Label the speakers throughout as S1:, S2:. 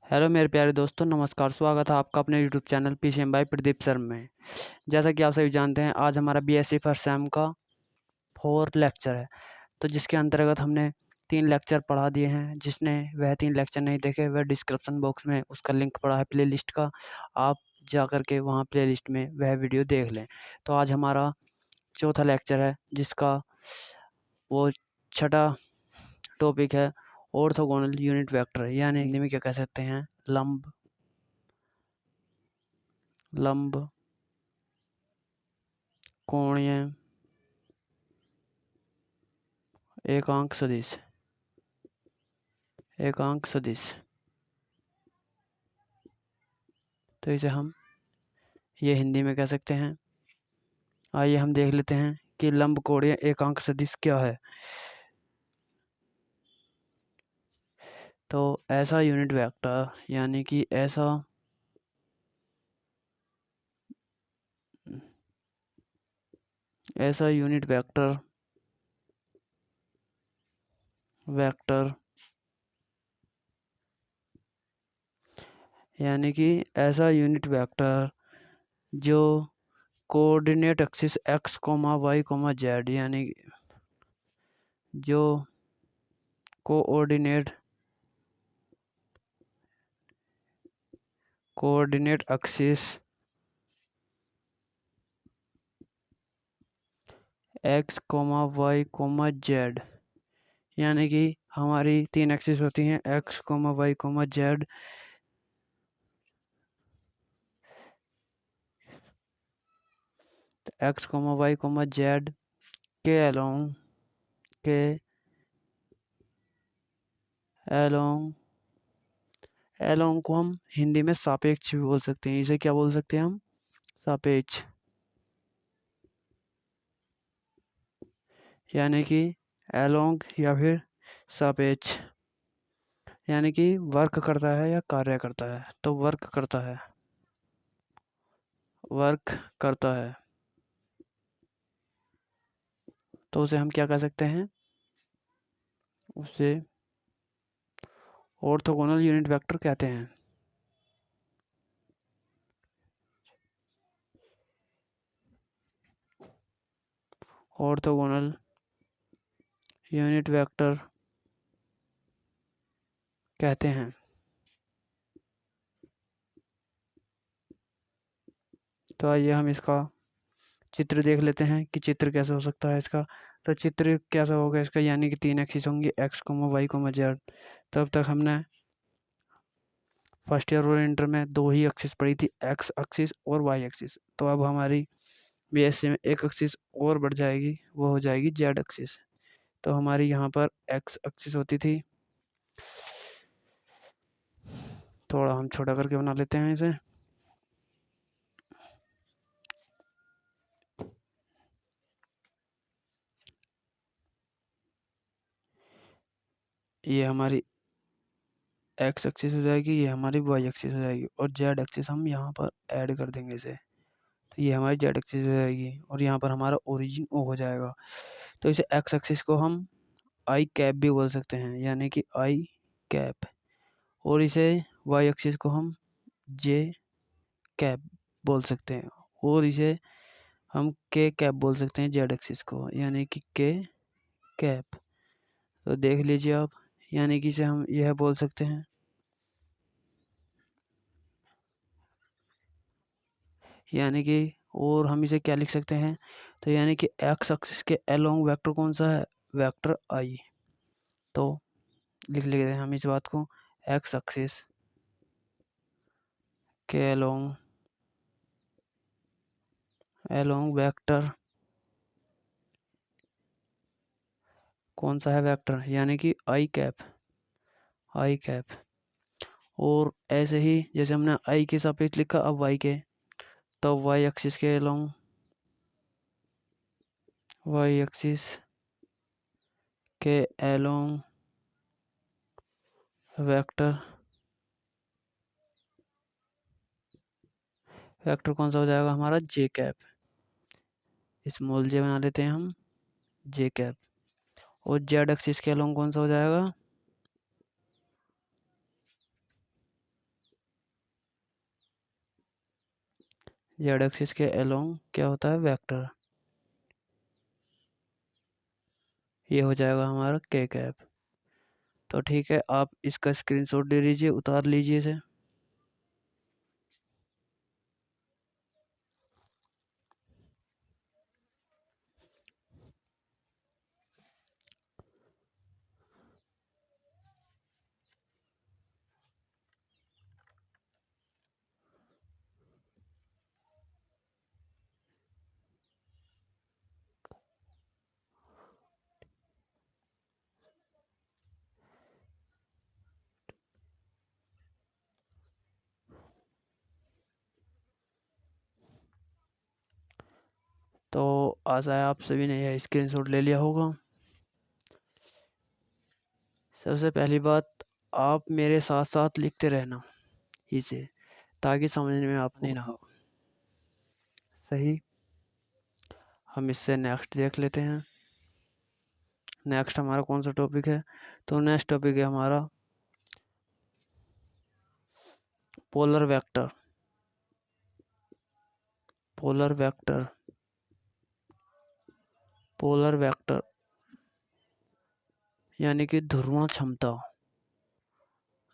S1: Hello मेरे प्यारे दोस्तों, नमस्कार। स्वागत है आपका अपने YouTube channel PCM by Pradeep sir में। जैसा कि आप सभी जानते हैं, आज हमारा बीएससी फर्स्ट सेम का 4 लेक्चर है, तो जिसके अंतर्गत हमने 3 लेक्चर पढ़ा दिए हैं। जिसने वह 3 लेक्चर नहीं देखे, वह डिस्क्रिप्शन बॉक्स में उसका लिंक पड़ा है प्लेलिस्ट का, आप जा कर के वहाँ प्लेलिस्ट में वह वीडियो देख लें। तो आज हमारा चौथा लेक्चर है, जिसका वो छठा टॉपिक है ऑर्थोगोनल यूनिट वेक्टर, यानी हिंदी में क्या कह सकते हैं, लंब कोणीय एकांक सदिश। तो इसे हम ये हिंदी में कह सकते हैं। आइए हम देख लेते हैं कि लंब कोणीय एकांक सदिश क्या है। तो ऐसा यूनिट वेक्टर, यानी कि ऐसा यूनिट वेक्टर यानी कि ऐसा यूनिट वेक्टर जो coordinate axis x comma y comma z, यानी जो coordinate axis x comma y comma z, यानी कि हमारी 3 एक्सिस होती हैं, x comma y comma z. X comma y comma z के एलोंग को हम हिंदी में सापेक्ष भी बोल सकते हैं। इसे क्या बोल सकते हैं हम? सापेक्ष, यानी कि एलोंग या फिर सापेक्ष, यानी कि वर्क करता है या कार्य करता है। तो वर्क करता है, तो उसे हम क्या कह सकते हैं? उसे ऑर्थोगोनल यूनिट वेक्टर कहते हैं। ऑर्थोगोनल यूनिट वेक्टर कहते हैं। तो आइए हम इसका चित्र देख लेते हैं कि चित्र कैसे हो सकता है इसका। तो चित्र कैसा होगा इसका, यानी कि 3 एक्सिस होंगी, x comma y comma z. तब तक हमने फर्स्ट ईयर और इंटर में 2 ही एक्सिस पढ़ी थी, एक्स एक्सिस और वाई एक्सिस। तो अब हमारी बीएससी में एक एक्सिस और बढ़ जाएगी, वो हो जाएगी जेड एक्सिस। तो हमारी यहाँ पर एक्स एक्सिस होती थी, थोड़ा हम छोटा करके बना लेते हैं इसे। ये हमारी एक्स एक्सिस हो जाएगी, ये हमारी वाई एक्सिस हो जाएगी, और जेड एक्सिस हम यहाँ पर ऐड कर देंगे इसे। तो ये हमारी जेड एक्सिस हो जाएगी, और यहाँ पर हमारा ओरिजिन ओ हो जाएगा। तो इसे एक्स एक्सिस को हम आई कैप भी बोल सकते हैं, यानी कि आई कैप, और इसे वाई एक्सिस को हम जे कैप बोल सकते हैं, और इसे हम के कैप बोल सकते हैं जेड एक्सिस को, यानी कि के कैप। तो देख लीजिए आप, यानी कि इसे हम यह बोल सकते हैं, यानी कि और हम इसे क्या लिख सकते हैं? तो यानी कि एक्स एक्सिस के अलोंग वेक्टर कौन सा है? वेक्टर आई। तो लिख लेते हैं हम इस बात को, एक्स एक्सिस के अलोंग वेक्टर कौन सा है? वेक्टर, यानी कि आई कैप। और ऐसे ही जैसे हमने आई के सापेक्ष लिखा, अब वाई के, तो वाई एक्सिस के अलोंग वाई एक्सिस के अलोंग वेक्टर कौन सा हो जाएगा हमारा? जे कैप। स्मॉल जे बना लेते हैं हम, जे कैप। और जेड एक्सिस के अलोंग कौन सा हो जाएगा? जेड एक्सिस के अलोंग क्या होता है, वेक्टर। ये हो जाएगा हमारा के कैप। तो ठीक है, आप इसका स्क्रीनशॉट ले लीजिए, उतार लीजिए इसे। तो आशा है आप सभी ने यह स्क्रीनशॉट ले लिया होगा। सबसे पहली बात, आप मेरे साथ साथ लिखते रहना इसे, ताकि समझने में आप नहीं ना हो। सही, हम इससे नेक्स्ट देख लेते हैं। नेक्स्ट हमारा कौन सा टॉपिक है, तो नेक्स्ट टॉपिक है हमारा polar vector. Polar vector, polar vector यानी कि ध्रुवण क्षमता,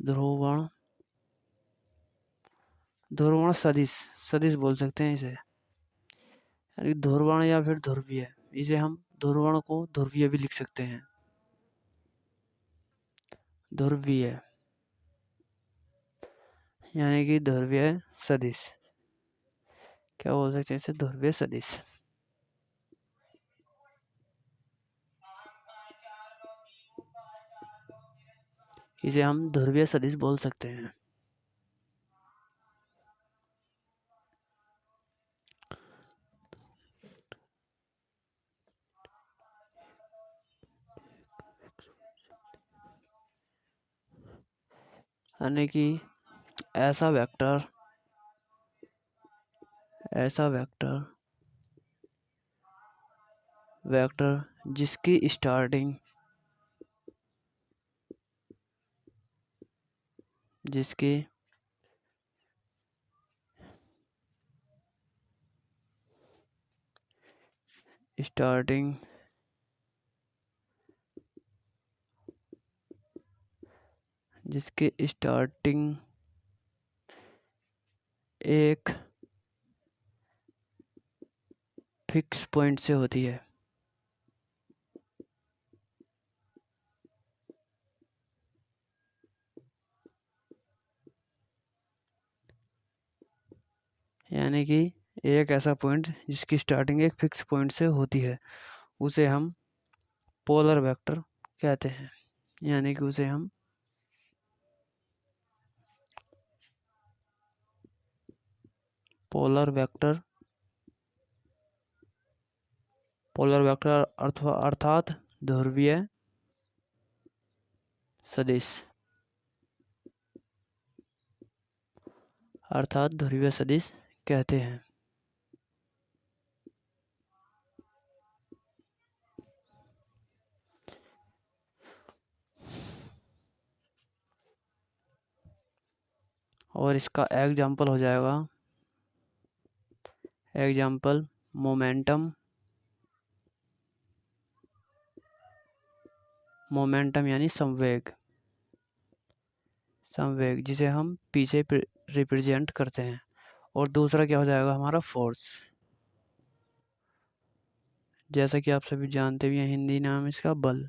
S1: ध्रुवण, ध्रुवण सदिश, सदिश बोल सकते हैं इसे, यानी ध्रुवण या फिर ध्रुवीय। इसे हम ध्रुवण को ध्रुवीय भी लिख सकते हैं, ध्रुवीय यानी कि ध्रुवीय सदिश। क्या बोल सकते हैं इसे, ध्रुवीय सदिश। इसे हम ध्रुवीय सदिश बोल सकते हैं। यानी कि ऐसा वेक्टर, ऐसा वेक्टर, वेक्टर जिसकी स्टार्टिंग, जिसकी स्टार्टिंग जिसकी स्टार्टिंग एक फिक्स पॉइंट से होती है। यानी कि एक ऐसा पॉइंट जिसकी स्टार्टिंग एक फिक्स पॉइंट से होती है, उसे हम पोलर वेक्टर कहते हैं। यानी कि उसे हम पोलर वेक्टर, पोलर वेक्टर अर्थात ध्रुवीय सदिश, अर्थात ध्रुवीय सदिश कहते हैं। और इसका एग्जाम्पल हो जाएगा, एग्जाम्पल मोमेंटम, मोमेंटम यानी संवेग, संवेग जिसे हम पीछे रिप्रेजेंट करते हैं। और दूसरा क्या हो जाएगा हमारा, फोर्स, जैसा कि आप सभी जानते भी हैं, हिंदी नाम इसका बल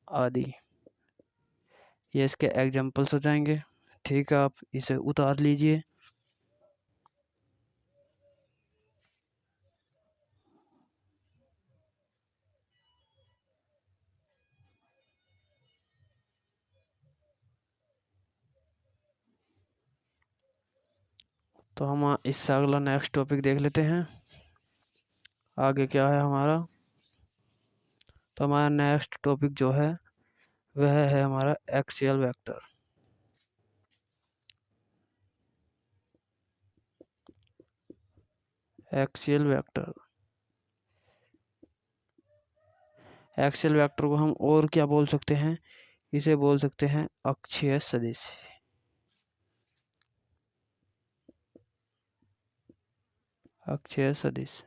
S1: आदि। ये इसके एग्जाम्पल्स हो जाएंगे। ठीक है, आप इसे उतार लीजिए। तो हम इससे अगला नेक्स्ट टॉपिक देख लेते हैं, आगे क्या है हमारा। तो हमारा नेक्स्ट टॉपिक जो है वह है हमारा axial vector. Axial vector, axial vector को हम और क्या बोल सकते हैं, इसे बोल सकते हैं अक्षीय सदिश। अक्षीय सदिश।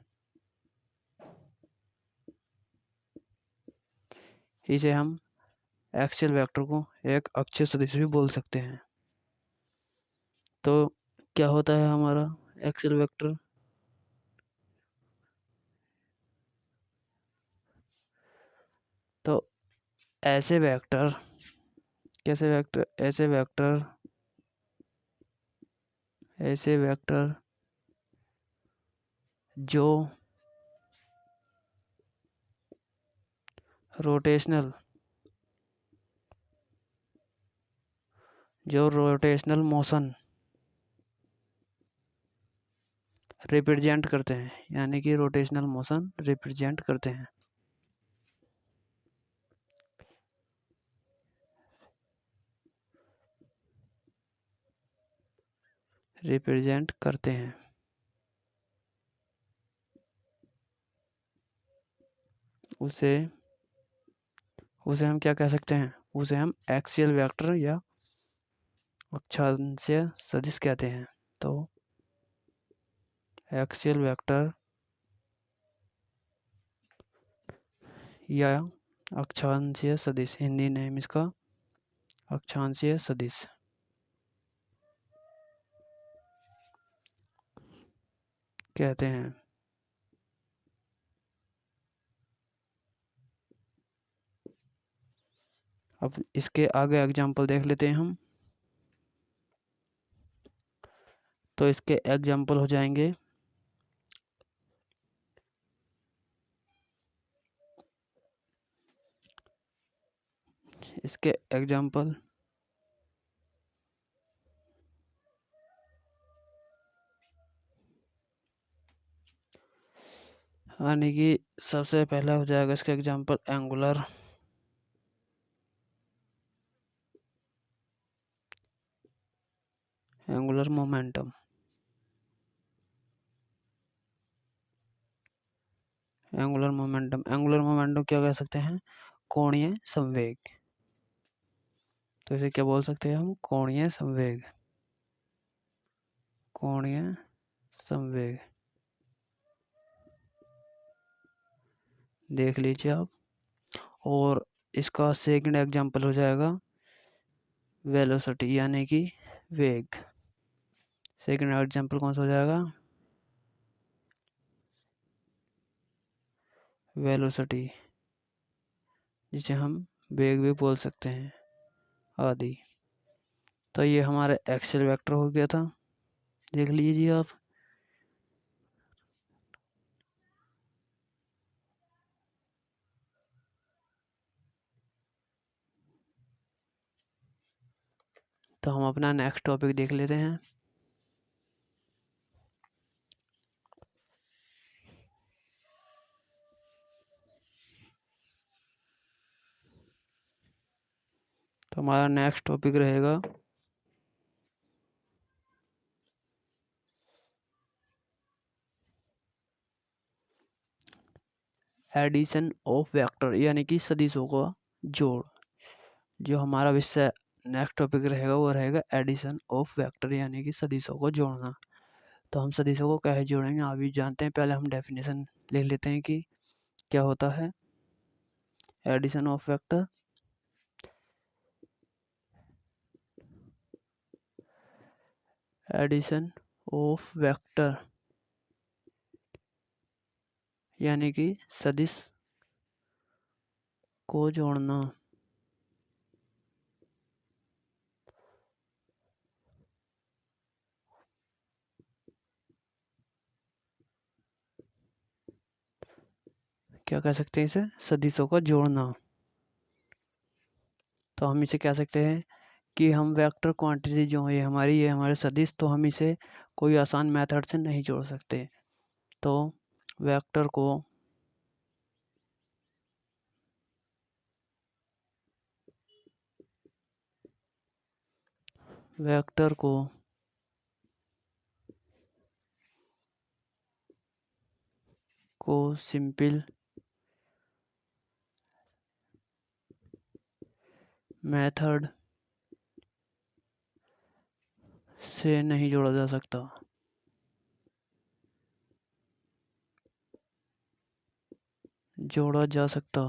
S1: इसे हम एक्सियल वेक्टर को एक अक्षीय सदिश भी बोल सकते हैं। तो क्या होता है हमारा एक्सियल वेक्टर? तो ऐसे वेक्टर, कैसे वेक्टर? ऐसे वेक्टर जो रोटेशनल मोशन रिप्रेजेंट करते हैं, यानी कि रोटेशनल मोशन रिप्रेजेंट करते हैं। रिप्रेजेंट करते हैं उसे हम क्या कह सकते हैं? उसे हम एक्सियल वेक्टर या अक्षांशीय सदिश कहते हैं। तो एक्सियल वेक्टर या अक्षांशीय सदिश, हिंदी नेम इसका अक्षांशीय सदिश कहते हैं। अब इसके आगे एग्जाम्पल देख लेते हैं हम। तो इसके एग्जाम्पल हो जाएंगे यानी कि सबसे पहला हो जाएगा इसका example angular momentum. Angular momentum क्या कह सकते हैं? कोणीय संवेग। तो इसे क्या बोल सकते हैं हम? कोणीय संवेग देख लीजिए आप। और इसका सेकंड एग्जाम्पल हो जाएगा वेलोसिटी, यानी कि वेग। सेकंड एग्जाम्पल कौन सा हो जाएगा? वेलोसिटी, जिसे हम वेग भी बोल सकते हैं आदि। तो ये हमारा एक्सियल वेक्टर हो गया था, देख लीजिए आप। तो हम अपना नेक्स्ट टॉपिक देख लेते हैं। तो हमारा नेक्स्ट टॉपिक रहेगा एडिशन ऑफ वेक्टर, यानी कि सदिशों का जोड़। जो हमारा विषय नेक्स्ट टॉपिक रहेगा वो रहेगा एडिशन ऑफ वेक्टर, यानी कि सदिशों को जोड़ना। तो हम सदिशों को कैसे जोड़ेंगे आप भी जानते हैं। पहले हम डेफिनेशन लिख लेते हैं कि क्या होता है addition of vector. Addition of vector यानी कि सदिश को जोड़ना। क्या कह सकते हैं इसे? सदिशों को जोड़ना। तो हम इसे कह सकते हैं कि हम वेक्टर क्वांटिटी जो है ये हमारे सदिश, तो हम इसे कोई आसान मेथड से नहीं जोड़ सकते। तो वेक्टर को सिंपल मेथड से नहीं जोड़ा जा सकता। जोड़ा जा सकता।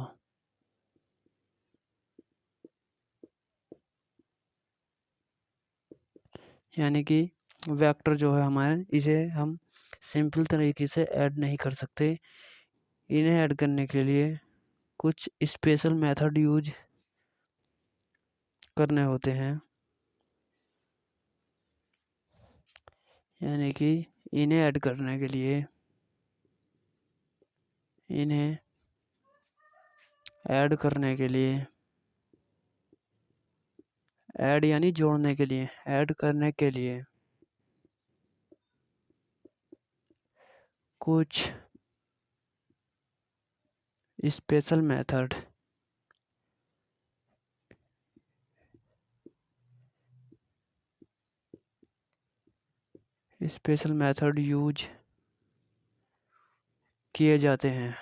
S1: यानी कि वेक्टर जो है हमारे, इसे हम सिंपल तरीके से ऐड नहीं कर सकते। इन्हें ऐड करने के लिए कुछ स्पेशल मेथड यूज करने होते हैं। यानी कि इन्हें ऐड करने के लिए, इन्हें ऐड करने के लिए, ऐड यानी जोड़ने के लिए, ऐड करने के लिए कुछ स्पेशल मेथड यूज किए जाते हैं,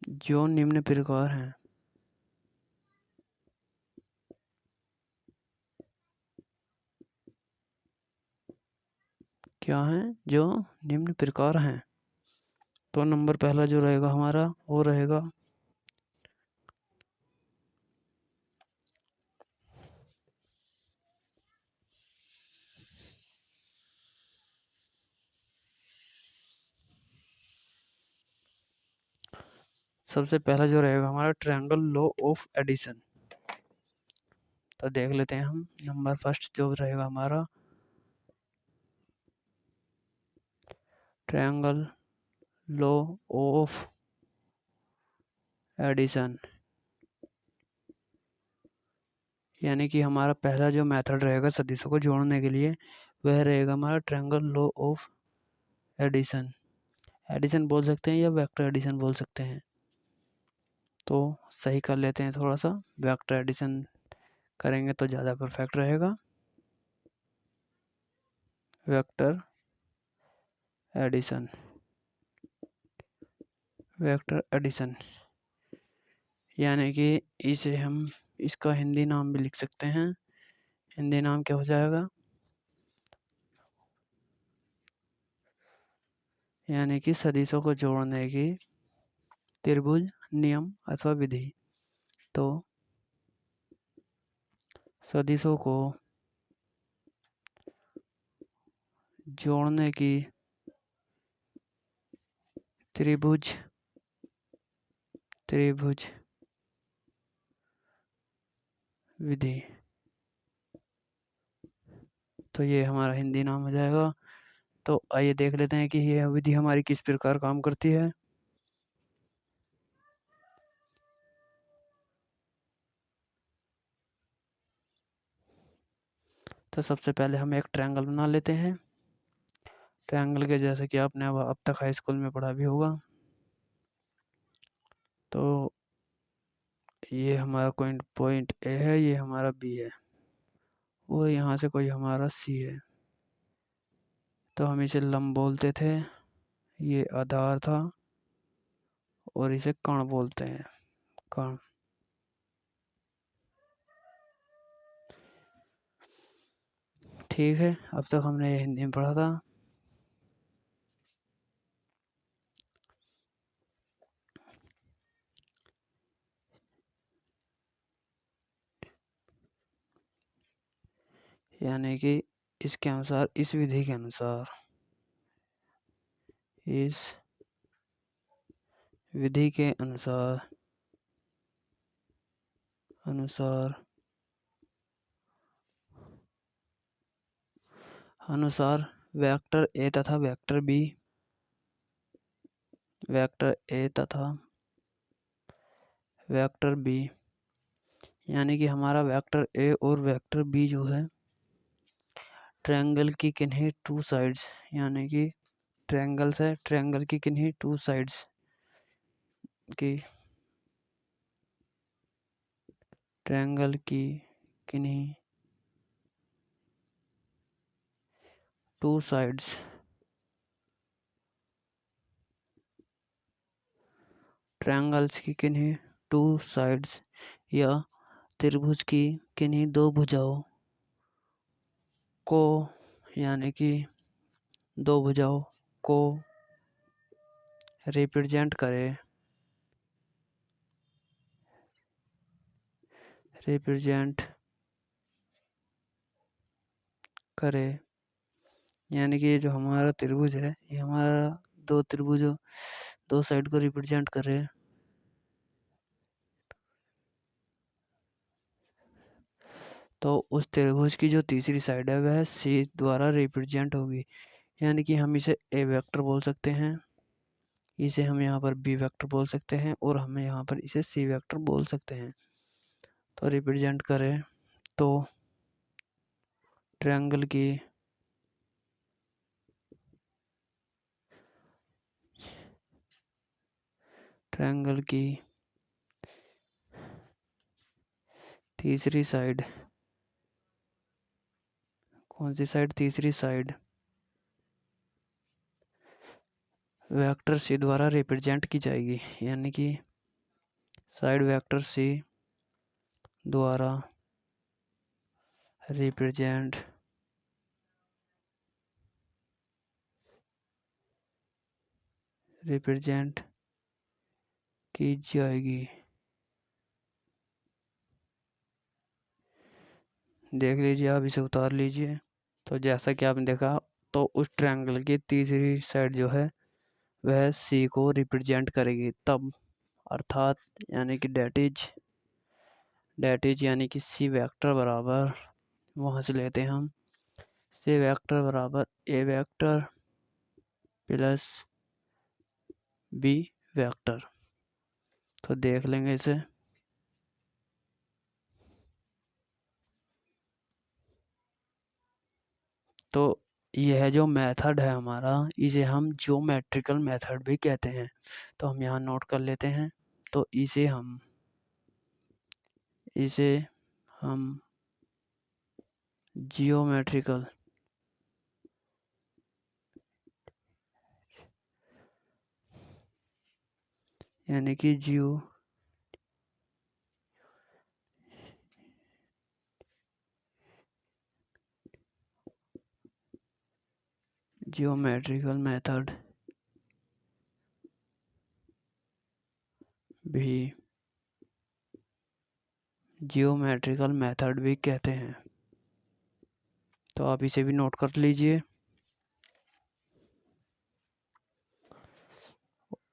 S1: जो निम्न प्रकार हैं। क्या हैं? जो निम्न प्रकार हैं। तो नंबर पहला जो रहेगा हमारा वो रहेगा सबसे पहला जो रहेगा हमारा ट्रायंगल लॉ ऑफ एडिशन। तो देख लेते हैं हम। नंबर फर्स्ट जो रहेगा हमारा ट्रायंगल लॉ ऑफ एडिशन। यानी कि हमारा पहला जो मेथड रहेगा सदिशों को जोड़ने के लिए वह रहेगा हमारा triangle law of addition. Addition बोल सकते हैं या वेक्टर एडिशन बोल सकते हैं। तो सही कर लेते हैं थोड़ा सा, वेक्टर एडिशन करेंगे तो ज़्यादा परफेक्ट रहेगा। वेक्टर एडिशन, वेक्टर एडिशन यानी कि इसे हम, इसका हिंदी नाम भी लिख सकते हैं। हिंदी नाम क्या हो जाएगा? यानी कि सदिशों को जोड़ने की त्रिभुज नियम अथवा विधि। तो सदिशों को जोड़ने की त्रिभुज विधि। तो ये हमारा हिंदी नाम हो जाएगा। तो आइए देख लेते हैं कि यह विधि हमारी किस प्रकार काम करती है। तो सबसे पहले हम एक ट्रायंगल बना लेते हैं। ट्रायंगल के जैसे कि आपने अब तक हाई स्कूल में पढ़ा भी होगा। तो ये हमारा पॉइंट ए है, ये हमारा बी है, और यहाँ से कोई हमारा सी है। तो हम इसे लंब बोलते थे, ये आधार था, और इसे कण बोलते हैं, कण। ठीक है, अब तक हमने ये हिंदी में पढ़ा था। यानी कि इसके अनुसार, इस विधि के अनुसार, इस विधि के अनुसार वेक्टर ए तथा वेक्टर बी, यानी कि हमारा वेक्टर ए और वेक्टर बी जो है ट्रायंगल की किन्हीं टू साइड्स, यानी कि ट्रायंगल्स है, ट्रायंगल की किन्हीं टू साइड्स की, ट्रायंगल की किन्हीं टू साइड्स, ट्रायंगल्स की किन्हीं टू साइड्स या त्रिभुज की किन्हीं दो भुजाओं को यानी कि दो भुजाओं को रिप्रेजेंट करे यानी कि ये जो हमारा त्रिभुज है ये हमारा दो त्रिभुजों दो साइड को रिप्रेजेंट करे। तो उस त्रिभुज की जो तीसरी साइड है वह सी द्वारा रिप्रेजेंट होगी, यानी कि हम इसे ए वेक्टर बोल सकते हैं, इसे हम यहाँ पर बी वेक्टर बोल सकते हैं और हम यहाँ पर इसे सी वेक्टर बोल सकते हैं। तो रिप्रेजेंट करें तो ट्रायंगल की तीसरी साइड, कौन सी साइड? तीसरी साइड वेक्टर सी द्वारा रिप्रेजेंट की जाएगी, यानी कि साइड वेक्टर सी द्वारा रिप्रेजेंट की जाएगी। देख लीजिए, आप इसे उतार लीजिए। तो जैसा कि आपने देखा, तो उस ट्रायंगल की तीसरी साइड जो है वह सी को रिप्रेजेंट करेगी तब, अर्थात यानी कि डेट इज यानी कि सी वेक्टर बराबर, वहाँ से लेते हैं हम सी वेक्टर बराबर ए वेक्टर प्लस बी वेक्टर। तो देख लेंगे इसे। तो यह जो मेथड है हमारा, इसे हम ज्योमेट्रिकल मेथड भी कहते हैं। तो हम यहाँ नोट कर लेते हैं। तो इसे हम जियोमेट्रिकल यानी कि जियोमेट्रिकल मेथड भी कहते हैं। तो आप इसे भी नोट कर लीजिए।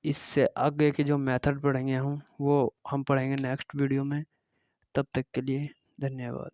S1: इससे आगे के जो मेथड पढ़ेंगे हम, वो हम पढ़ेंगे नेक्स्ट वीडियो में। तब तक के लिए धन्यवाद।